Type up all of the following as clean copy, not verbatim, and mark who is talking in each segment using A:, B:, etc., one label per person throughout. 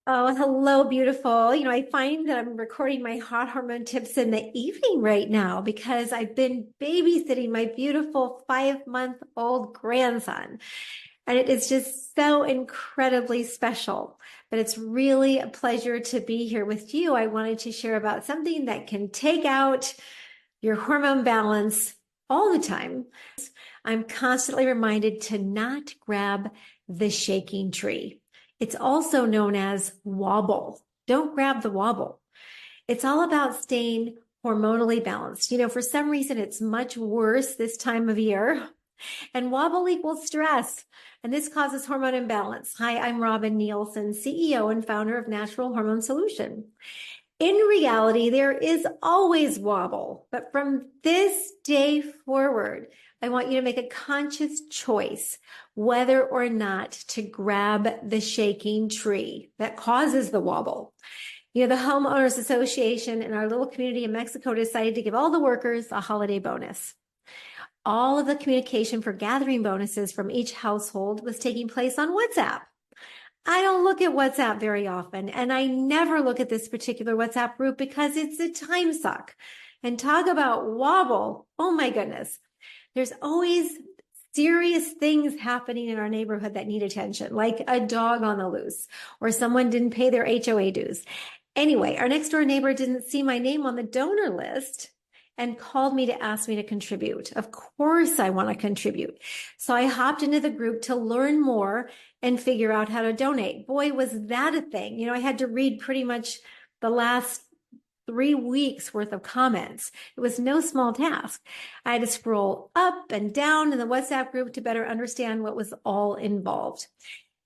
A: Oh, hello, beautiful. I find that I'm recording my hot hormone tips in the evening right now because I've been babysitting my beautiful 5-month-old grandson. And it is just so incredibly special. But it's really a pleasure to be here with you. I wanted to share about something that can take out your hormone balance all the time. I'm constantly reminded to not grab the shaking tree. It's also known as wobble. Don't grab the wobble. It's all about staying hormonally balanced. For some reason, it's much worse this time of year. And wobble equals stress. And this causes hormone imbalance. Hi, I'm Robin Nielsen, CEO and founder of Natural Hormone Solution. In reality, there is always wobble, but from this day forward, I want you to make a conscious choice whether or not to grab the shaking tree that causes the wobble. The Homeowners Association in our little community in Mexico decided to give all the workers a holiday bonus. All of the communication for gathering bonuses from each household was taking place on WhatsApp. I don't look at WhatsApp very often, and I never look at this particular WhatsApp group because it's a time suck. And talk about wobble. Oh my goodness. There's always serious things happening in our neighborhood that need attention, like a dog on the loose, or someone didn't pay their HOA dues. Anyway, our next door neighbor didn't see my name on the donor list and called me to ask me to contribute. Of course, I want to contribute. So I hopped into the group to learn more and figure out how to donate. Boy, was that a thing. I had to read pretty much the last 3 weeks worth of comments. It was no small task. I had to scroll up and down in the WhatsApp group to better understand what was all involved.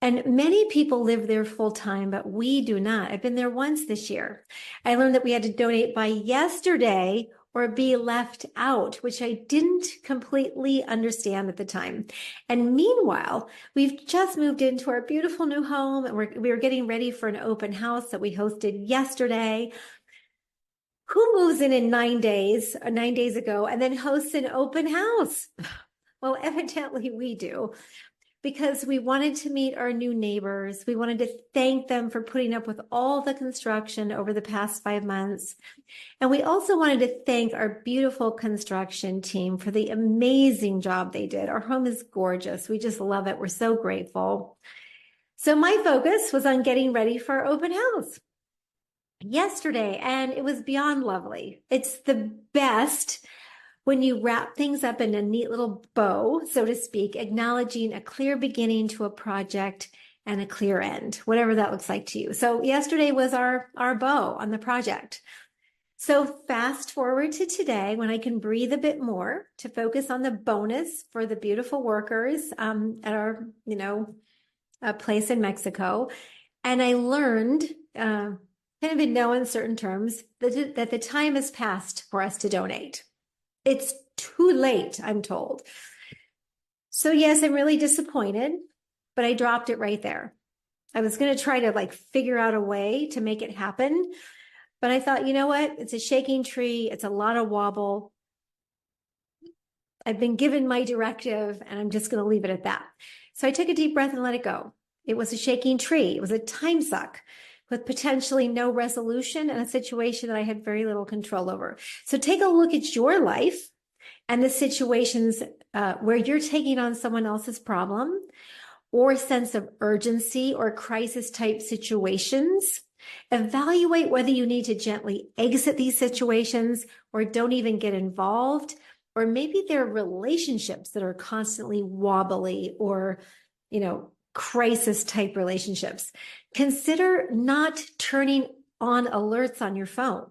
A: And many people live there full time, but we do not. I've been there once this year. I learned that we had to donate by yesterday or be left out, which I didn't completely understand at the time. And meanwhile, we've just moved into our beautiful new home, and we were getting ready for an open house that we hosted yesterday. Who moves in 9 days, 9 days ago, and then hosts an open house? Well, evidently we do, because we wanted to meet our new neighbors. We wanted to thank them for putting up with all the construction over the past 5 months. And we also wanted to thank our beautiful construction team for the amazing job they did. Our home is gorgeous. We just love it. We're so grateful. So my focus was on getting ready for our open house yesterday, and it was beyond lovely. It's the best when you wrap things up in a neat little bow, so to speak, acknowledging a clear beginning to a project and a clear end, whatever that looks like to you. So yesterday was our bow on the project. So fast forward to today, when I can breathe a bit more to focus on the bonus for the beautiful workers at our, place in Mexico. And I learned, kind of in no uncertain terms, that the time has passed for us to donate. It's too late, I'm told. So yes, I'm really disappointed, but I dropped it right there. I was going to try to figure out a way to make it happen. But I thought, you know what? It's a shaking tree. It's a lot of wobble. I've been given my directive, and I'm just going to leave it at that. So I took a deep breath and let it go. It was a shaking tree. It was a time suck with potentially no resolution and a situation that I had very little control over. So take a look at your life and the situations where you're taking on someone else's problem or sense of urgency or crisis type situations. Evaluate whether you need to gently exit these situations or don't even get involved, or maybe there are relationships that are constantly wobbly or, crisis type relationships. Consider not turning on alerts on your phone,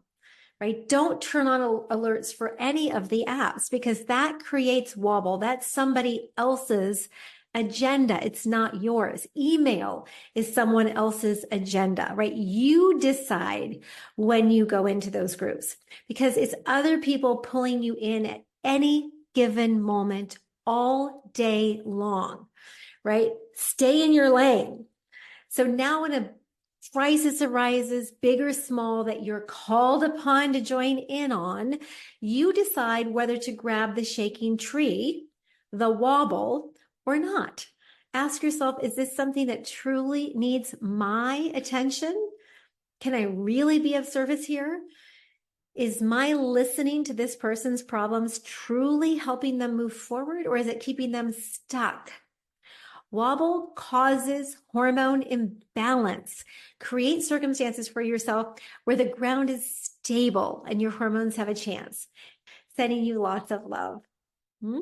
A: right? Don't turn on alerts for any of the apps because that creates wobble. That's somebody else's agenda. It's not yours. Email is someone else's agenda, right? You decide when you go into those groups because it's other people pulling you in at any given moment all day long, right? Stay in your lane. So now when a crisis arises, big or small, that you're called upon to join in on, you decide whether to grab the shaking tree, the wobble, or not. Ask yourself, is this something that truly needs my attention? Can I really be of service here? Is my listening to this person's problems truly helping them move forward, or is it keeping them stuck? Wobble causes hormone imbalance. Create circumstances for yourself where the ground is stable and your hormones have a chance. Sending you lots of love. Mwah.